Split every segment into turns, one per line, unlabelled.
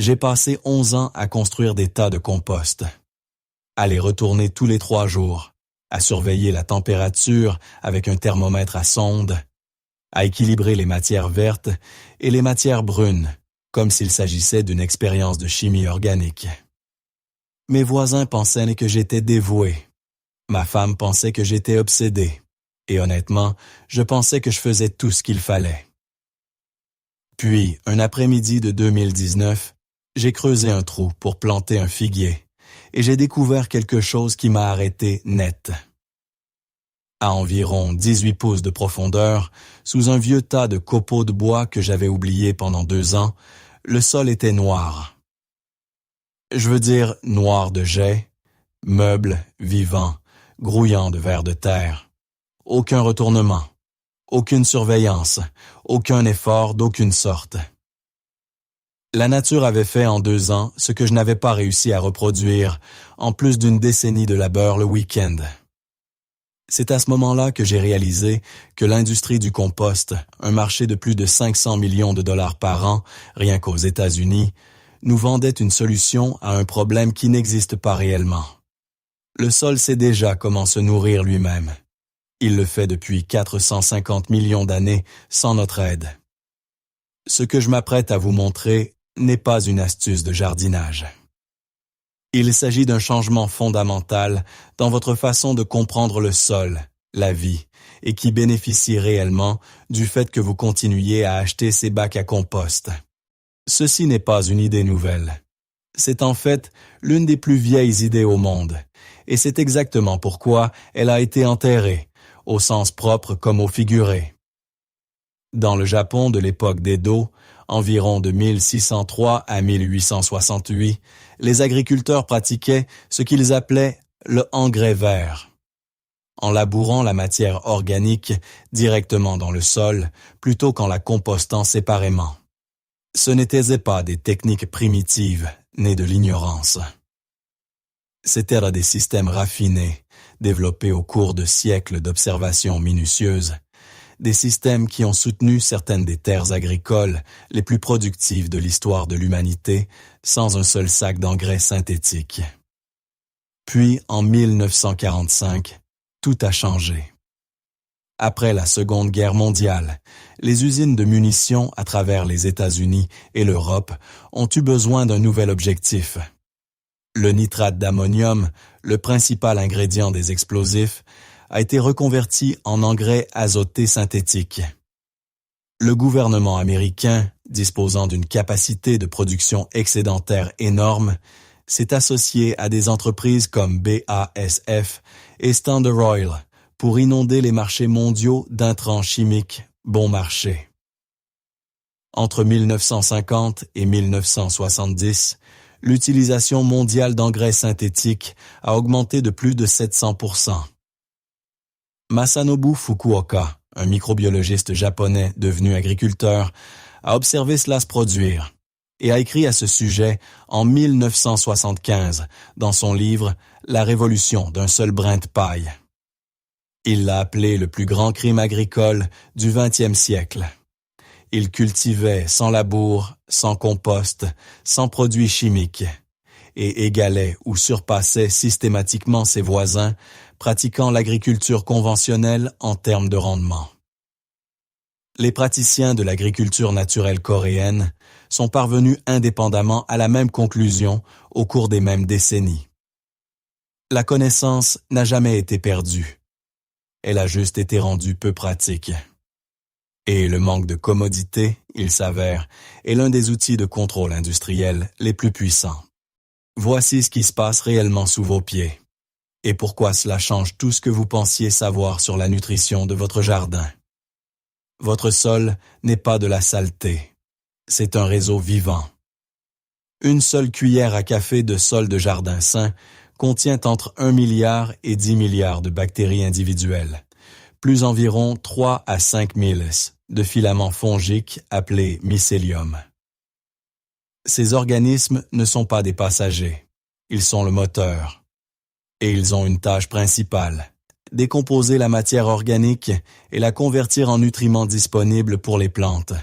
j'ai passé 11 ans à construire des tas de compost, à les retourner tous les 3 jours, à surveiller la température avec un thermomètre à sonde, à équilibrer les matières vertes et les matières brunes, comme s'il s'agissait d'une expérience de chimie organique. Mes voisins pensaient que j'étais dévoué. Ma femme pensait que j'étais obsédé. Et honnêtement, je pensais que je faisais tout ce qu'il fallait. Puis, un après-midi de 2019, j'ai creusé un trou pour planter un figuier, et j'ai découvert quelque chose qui m'a arrêté net. À environ 18 pouces de profondeur, sous un vieux tas de copeaux de bois que j'avais oublié pendant 2 ans, le sol était noir. Je veux dire noir de jais, meubles vivants, grouillant de vers de terre. Aucun retournement, aucune surveillance, aucun effort d'aucune sorte. La nature avait fait en 2 ans ce que je n'avais pas réussi à reproduire en plus d'une décennie de labeur le week-end. C'est à ce moment-là que j'ai réalisé que l'industrie du compost, un marché de plus de 500 millions de dollars par an, rien qu'aux États-Unis, nous vendait une solution à un problème qui n'existe pas réellement. Le sol sait déjà comment se nourrir lui-même. Il le fait depuis 450 millions d'années sans notre aide. Ce que je m'apprête à vous montrer n'est pas une astuce de jardinage. Il s'agit d'un changement fondamental dans votre façon de comprendre le sol, la vie, et qui bénéficie réellement du fait que vous continuiez à acheter ces bacs à compost. Ceci n'est pas une idée nouvelle. C'est en fait l'une des plus vieilles idées au monde, et c'est exactement pourquoi elle a été enterrée, au sens propre comme au figuré. Dans le Japon de l'époque d'Edo, environ de 1603 à 1868, les agriculteurs pratiquaient ce qu'ils appelaient le engrais vert. En labourant la matière organique directement dans le sol, plutôt qu'en la compostant séparément. Ce n'étaient pas des techniques primitives, nées de l'ignorance. C'étaient là des systèmes raffinés, développés au cours de siècles d'observations minutieuses, des systèmes qui ont soutenu certaines des terres agricoles les plus productives de l'histoire de l'humanité sans un seul sac d'engrais synthétique. Puis, en 1945, tout a changé. Après la Seconde Guerre mondiale, les usines de munitions à travers les États-Unis et l'Europe ont eu besoin d'un nouvel objectif. Le nitrate d'ammonium, le principal ingrédient des explosifs, a été reconverti en engrais azoté synthétique. Le gouvernement américain, disposant d'une capacité de production excédentaire énorme, s'est associé à des entreprises comme BASF et Standard Oil pour inonder les marchés mondiaux d'intrants chimiques bon marché. Entre 1950 et 1970, l'utilisation mondiale d'engrais synthétiques a augmenté de plus de 700%. Masanobu Fukuoka, un microbiologiste japonais devenu agriculteur, a observé cela se produire et a écrit à ce sujet en 1975 dans son livre « La révolution d'un seul brin de paille ». Il l'a appelé le plus grand crime agricole du XXe siècle. Il cultivait sans labour, sans compost, sans produits chimiques, et égalait ou surpassait systématiquement ses voisins pratiquant l'agriculture conventionnelle en termes de rendement. Les praticiens de l'agriculture naturelle coréenne sont parvenus indépendamment à la même conclusion au cours des mêmes décennies. La connaissance n'a jamais été perdue. Elle a juste été rendue peu pratique. Et le manque de commodité, il s'avère, est l'un des outils de contrôle industriel les plus puissants. Voici ce qui se passe réellement sous vos pieds. Et pourquoi cela change tout ce que vous pensiez savoir sur la nutrition de votre jardin. Votre sol n'est pas de la saleté. C'est un réseau vivant. Une seule cuillère à café de sol de jardin sain contient entre 1 milliard et 10 milliards de bactéries individuelles, plus environ 3 à 5 milis de filaments fongiques appelés mycélium. Ces organismes ne sont pas des passagers, ils sont le moteur. Et ils ont une tâche principale, décomposer la matière organique et la convertir en nutriments disponibles pour les plantes,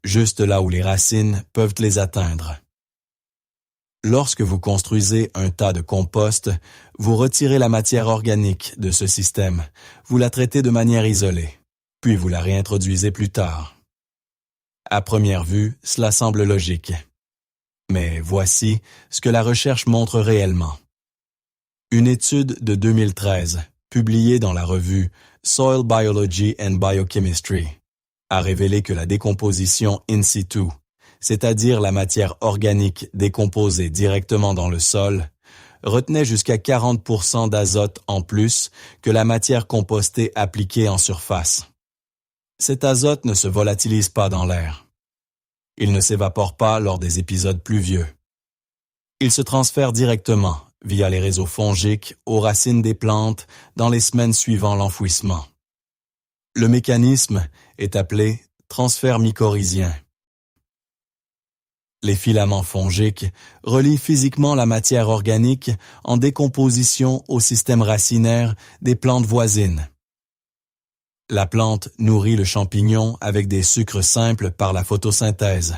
juste là où les racines peuvent les atteindre. Lorsque vous construisez un tas de compost, vous retirez la matière organique de ce système, vous la traitez de manière isolée, puis vous la réintroduisez plus tard. À première vue, cela semble logique. Mais voici ce que la recherche montre réellement. Une étude de 2013, publiée dans la revue Soil Biology and Biochemistry, a révélé que la décomposition in situ, c'est-à-dire la matière organique décomposée directement dans le sol, retenait jusqu'à 40% d'azote en plus que la matière compostée appliquée en surface. Cet azote ne se volatilise pas dans l'air. Il ne s'évapore pas lors des épisodes pluvieux. Il se transfère directement, via les réseaux fongiques, aux racines des plantes dans les semaines suivant l'enfouissement. Le mécanisme est appelé transfert mycorhizien. Les filaments fongiques relient physiquement la matière organique en décomposition au système racinaire des plantes voisines. La plante nourrit le champignon avec des sucres simples par la photosynthèse.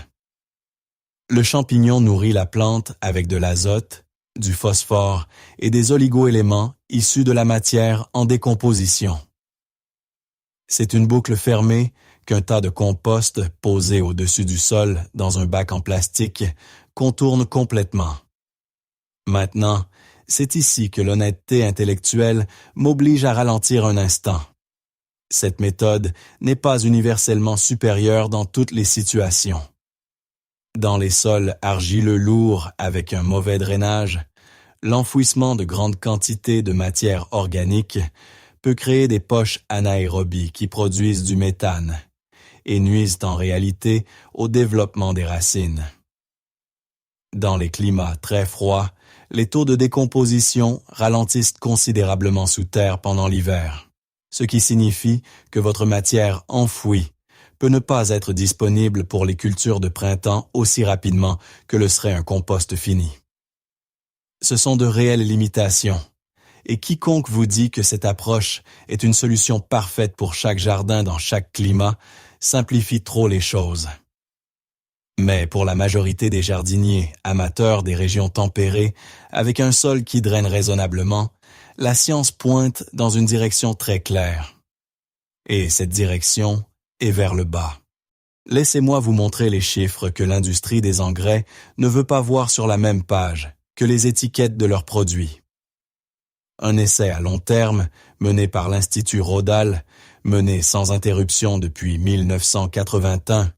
Le champignon nourrit la plante avec de l'azote, du phosphore et des oligoéléments issus de la matière en décomposition. C'est une boucle fermée qu'un tas de compost posé au-dessus du sol dans un bac en plastique contourne complètement. Maintenant, c'est ici que l'honnêteté intellectuelle m'oblige à ralentir un instant. Cette méthode n'est pas universellement supérieure dans toutes les situations. Dans les sols argileux lourds avec un mauvais drainage, l'enfouissement de grandes quantités de matière organique peut créer des poches anaérobies qui produisent du méthane et nuisent en réalité au développement des racines. Dans les climats très froids, les taux de décomposition ralentissent considérablement sous terre pendant l'hiver, ce qui signifie que votre matière enfouie peut ne pas être disponible pour les cultures de printemps aussi rapidement que le serait un compost fini. Ce sont de réelles limitations, et quiconque vous dit que cette approche est une solution parfaite pour chaque jardin dans chaque climat simplifie trop les choses. Mais pour la majorité des jardiniers amateurs des régions tempérées, avec un sol qui draine raisonnablement, la science pointe dans une direction très claire. Et cette direction est vers le bas. Laissez-moi vous montrer les chiffres que l'industrie des engrais ne veut pas voir sur la même page que les étiquettes de leurs produits. Un essai à long terme, mené par l'Institut Rodal, mené sans interruption depuis 1981,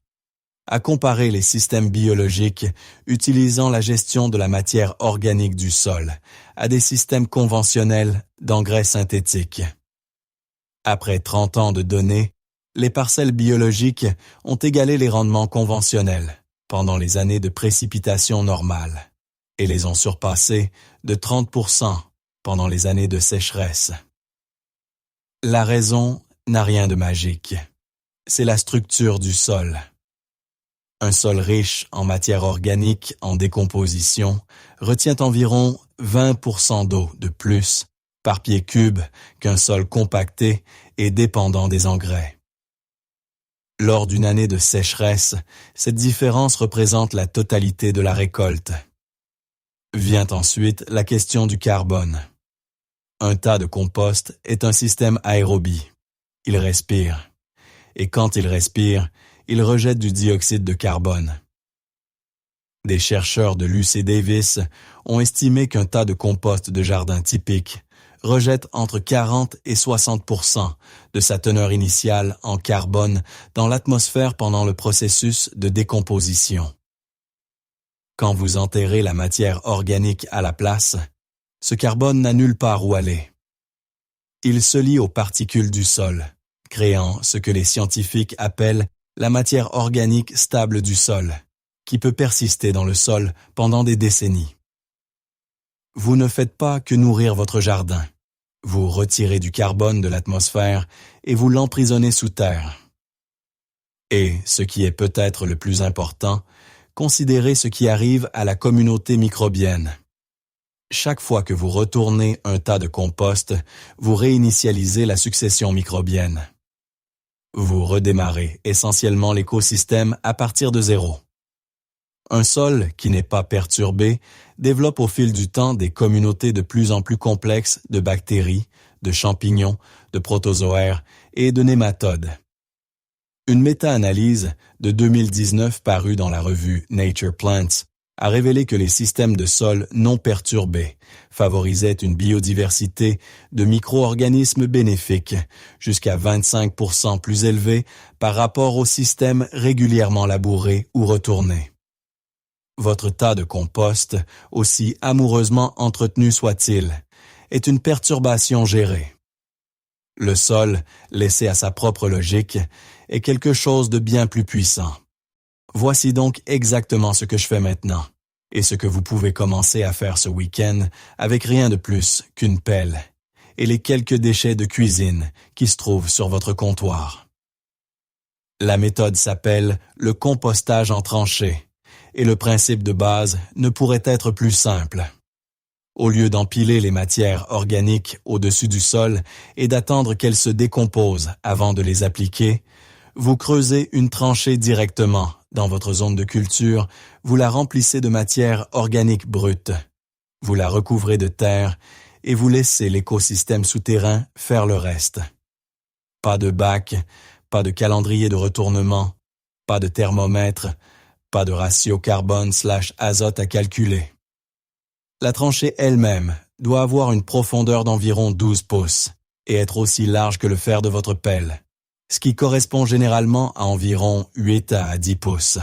a comparé les systèmes biologiques utilisant la gestion de la matière organique du sol à des systèmes conventionnels d'engrais synthétiques. Après 30 ans de données, les parcelles biologiques ont égalé les rendements conventionnels pendant les années de précipitation normale et les ont surpassés de 30% pendant les années de sécheresse. La raison n'a rien de magique. C'est la structure du sol. Un sol riche en matière organique en décomposition retient environ 20% d'eau de plus par pied cube qu'un sol compacté et dépendant des engrais. Lors d'une année de sécheresse, cette différence représente la totalité de la récolte. Vient ensuite la question du carbone. Un tas de compost est un système aérobie. Il respire. Et quand il respire, il rejette du dioxyde de carbone. Des chercheurs de l'UC Davis ont estimé qu'un tas de compost de jardin typique rejette entre 40 et 60% de sa teneur initiale en carbone dans l'atmosphère pendant le processus de décomposition. Quand vous enterrez la matière organique à la place, ce carbone n'a nulle part où aller. Il se lie aux particules du sol, créant ce que les scientifiques appellent la matière organique stable du sol, qui peut persister dans le sol pendant des décennies. Vous ne faites pas que nourrir votre jardin. Vous retirez du carbone de l'atmosphère et vous l'emprisonnez sous terre. Et, ce qui est peut-être le plus important, considérez ce qui arrive à la communauté microbienne. Chaque fois que vous retournez un tas de compost, vous réinitialisez la succession microbienne. Vous redémarrez essentiellement l'écosystème à partir de zéro. Un sol qui n'est pas perturbé développe au fil du temps des communautés de plus en plus complexes de bactéries, de champignons, de protozoaires et de nématodes. Une méta-analyse de 2019 parue dans la revue Nature Plants a révélé que les systèmes de sol non perturbés favorisaient une biodiversité de micro-organismes bénéfiques jusqu'à 25% plus élevée par rapport aux systèmes régulièrement labourés ou retournés. Votre tas de compost, aussi amoureusement entretenu soit-il, est une perturbation gérée. Le sol, laissé à sa propre logique, est quelque chose de bien plus puissant. Voici donc exactement ce que je fais maintenant, et ce que vous pouvez commencer à faire ce week-end avec rien de plus qu'une pelle et les quelques déchets de cuisine qui se trouvent sur votre comptoir. La méthode s'appelle le compostage en tranchées, et le principe de base ne pourrait être plus simple. Au lieu d'empiler les matières organiques au-dessus du sol et d'attendre qu'elles se décomposent avant de les appliquer, vous creusez une tranchée directement dans votre zone de culture, vous la remplissez de matière organique brute, vous la recouvrez de terre et vous laissez l'écosystème souterrain faire le reste. Pas de bac, pas de calendrier de retournement, pas de thermomètre, pas de ratio carbone/azote à calculer. La tranchée elle-même doit avoir une profondeur d'environ 12 pouces et être aussi large que le fer de votre pelle, ce qui correspond généralement à environ 8 à 10 pouces.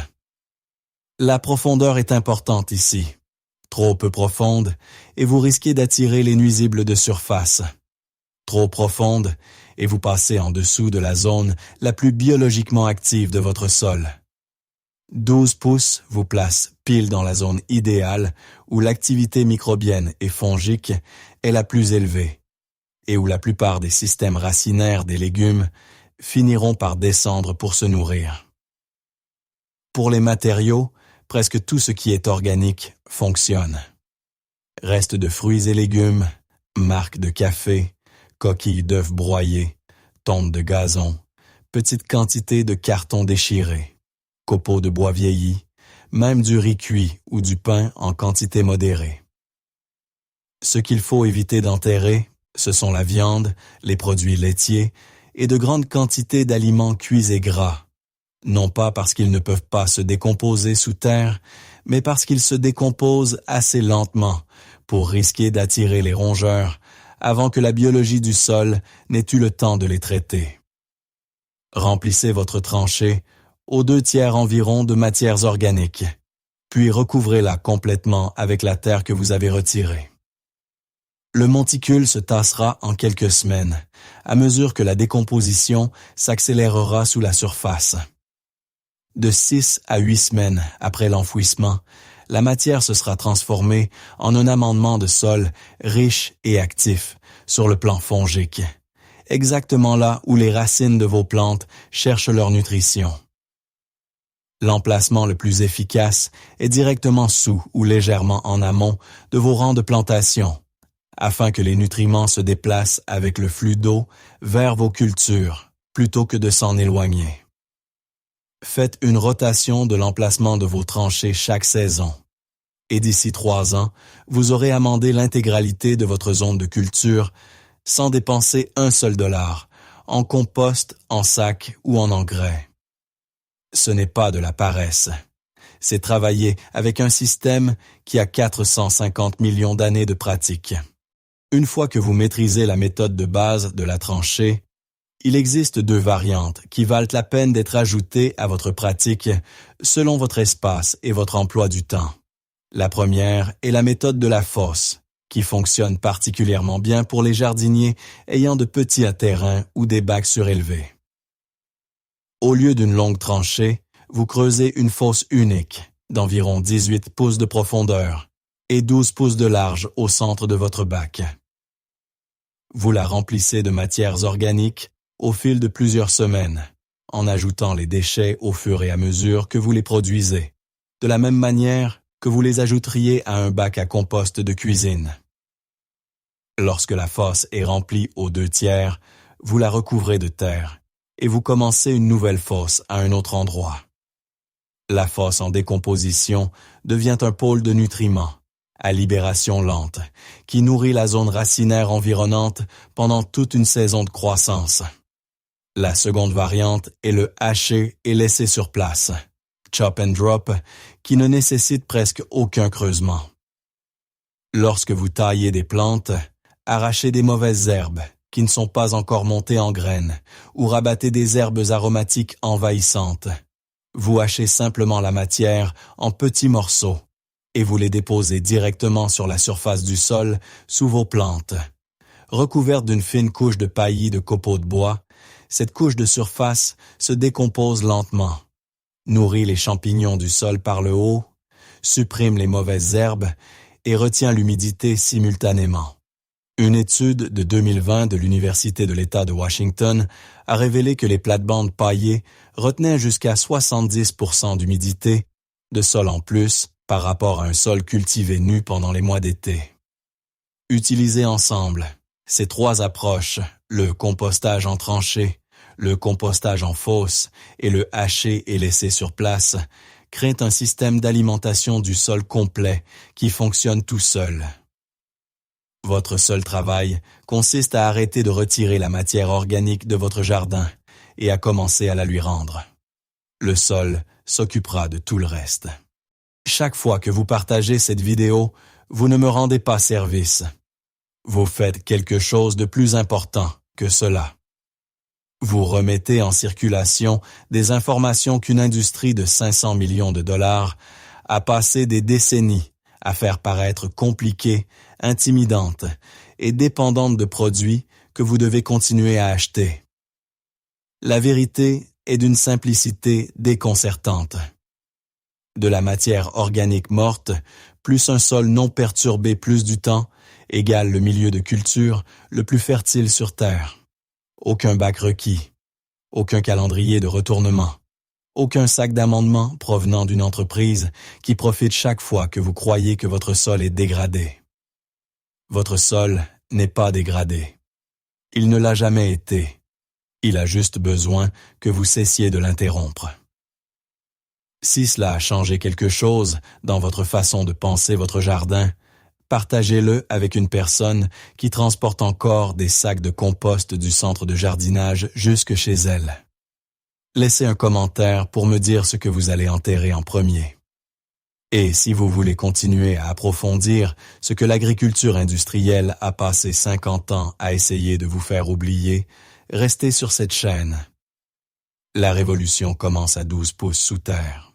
La profondeur est importante ici. Trop peu profonde, et vous risquez d'attirer les nuisibles de surface. Trop profonde, et vous passez en dessous de la zone la plus biologiquement active de votre sol. 12 pouces vous place pile dans la zone idéale où l'activité microbienne et fongique est la plus élevée et où la plupart des systèmes racinaires des légumes finiront par descendre pour se nourrir. Pour les matériaux, presque tout ce qui est organique fonctionne. Restes de fruits et légumes, marcs de café, coquilles d'œufs broyés, tontes de gazon, petites quantités de carton déchiré, copeaux de bois vieillis, même du riz cuit ou du pain en quantité modérée. Ce qu'il faut éviter d'enterrer, ce sont la viande, les produits laitiers et de grandes quantités d'aliments cuits et gras, non pas parce qu'ils ne peuvent pas se décomposer sous terre, mais parce qu'ils se décomposent assez lentement pour risquer d'attirer les rongeurs avant que la biologie du sol n'ait eu le temps de les traiter. Remplissez votre tranchée aux 2/3 environ de matières organiques, puis recouvrez-la complètement avec la terre que vous avez retirée. Le monticule se tassera en quelques semaines, à mesure que la décomposition s'accélérera sous la surface. De 6 à 8 semaines après l'enfouissement, la matière se sera transformée en un amendement de sol riche et actif sur le plan fongique, exactement là où les racines de vos plantes cherchent leur nutrition. L'emplacement le plus efficace est directement sous ou légèrement en amont de vos rangs de plantation, afin que les nutriments se déplacent avec le flux d'eau vers vos cultures, plutôt que de s'en éloigner. Faites une rotation de l'emplacement de vos tranchées chaque saison, et d'ici 3 ans, vous aurez amendé l'intégralité de votre zone de culture sans dépenser un seul dollar, en compost, en sac ou en engrais. Ce n'est pas de la paresse. C'est travailler avec un système qui a 450 millions d'années de pratique. Une fois que vous maîtrisez la méthode de base de la tranchée, il existe 2 variantes qui valent la peine d'être ajoutées à votre pratique selon votre espace et votre emploi du temps. La première est la méthode de la fosse, qui fonctionne particulièrement bien pour les jardiniers ayant de petits terrains ou des bacs surélevés. Au lieu d'une longue tranchée, vous creusez une fosse unique, d'environ 18 pouces de profondeur et 12 pouces de large au centre de votre bac. Vous la remplissez de matières organiques au fil de plusieurs semaines, en ajoutant les déchets au fur et à mesure que vous les produisez, de la même manière que vous les ajouteriez à un bac à compost de cuisine. Lorsque la fosse est remplie aux 2/3, vous la recouvrez de terre et vous commencez une nouvelle fosse à un autre endroit. La fosse en décomposition devient un pôle de nutriments, à libération lente, qui nourrit la zone racinaire environnante pendant toute une saison de croissance. La seconde variante est le hacher et laisser sur place, chop and drop, qui ne nécessite presque aucun creusement. Lorsque vous taillez des plantes, arrachez des mauvaises herbes qui ne sont pas encore montées en graines ou rabattez des herbes aromatiques envahissantes. Vous hachez simplement la matière en petits morceaux et vous les déposez directement sur la surface du sol sous vos plantes. Recouverte d'une fine couche de paillis de copeaux de bois, cette couche de surface se décompose lentement, nourrit les champignons du sol par le haut, supprime les mauvaises herbes et retient l'humidité simultanément. Une étude de 2020 de l'Université de l'État de Washington a révélé que les plates-bandes paillées retenaient jusqu'à 70% d'humidité de sol en plus par rapport à un sol cultivé nu pendant les mois d'été. Utilisés ensemble, ces trois approches, le compostage en tranchée, le compostage en fosse et le hacher et laisser sur place, créent un système d'alimentation du sol complet qui fonctionne tout seul. Votre seul travail consiste à arrêter de retirer la matière organique de votre jardin et à commencer à la lui rendre. Le sol s'occupera de tout le reste. Chaque fois que vous partagez cette vidéo, vous ne me rendez pas service. Vous faites quelque chose de plus important que cela. Vous remettez en circulation des informations qu'une industrie de 500 millions de dollars a passé des décennies à faire paraître compliquées, intimidantes et dépendantes de produits que vous devez continuer à acheter. La vérité est d'une simplicité déconcertante. De la matière organique morte, plus un sol non perturbé plus du temps, égale le milieu de culture le plus fertile sur Terre. Aucun bac requis, aucun calendrier de retournement, aucun sac d'amendement provenant d'une entreprise qui profite chaque fois que vous croyez que votre sol est dégradé. Votre sol n'est pas dégradé. Il ne l'a jamais été. Il a juste besoin que vous cessiez de l'interrompre. Si cela a changé quelque chose dans votre façon de penser votre jardin, partagez-le avec une personne qui transporte encore des sacs de compost du centre de jardinage jusque chez elle. Laissez un commentaire pour me dire ce que vous allez enterrer en premier. Et si vous voulez continuer à approfondir ce que l'agriculture industrielle a passé 50 ans à essayer de vous faire oublier, restez sur cette chaîne. La révolution commence à 12 pouces sous terre.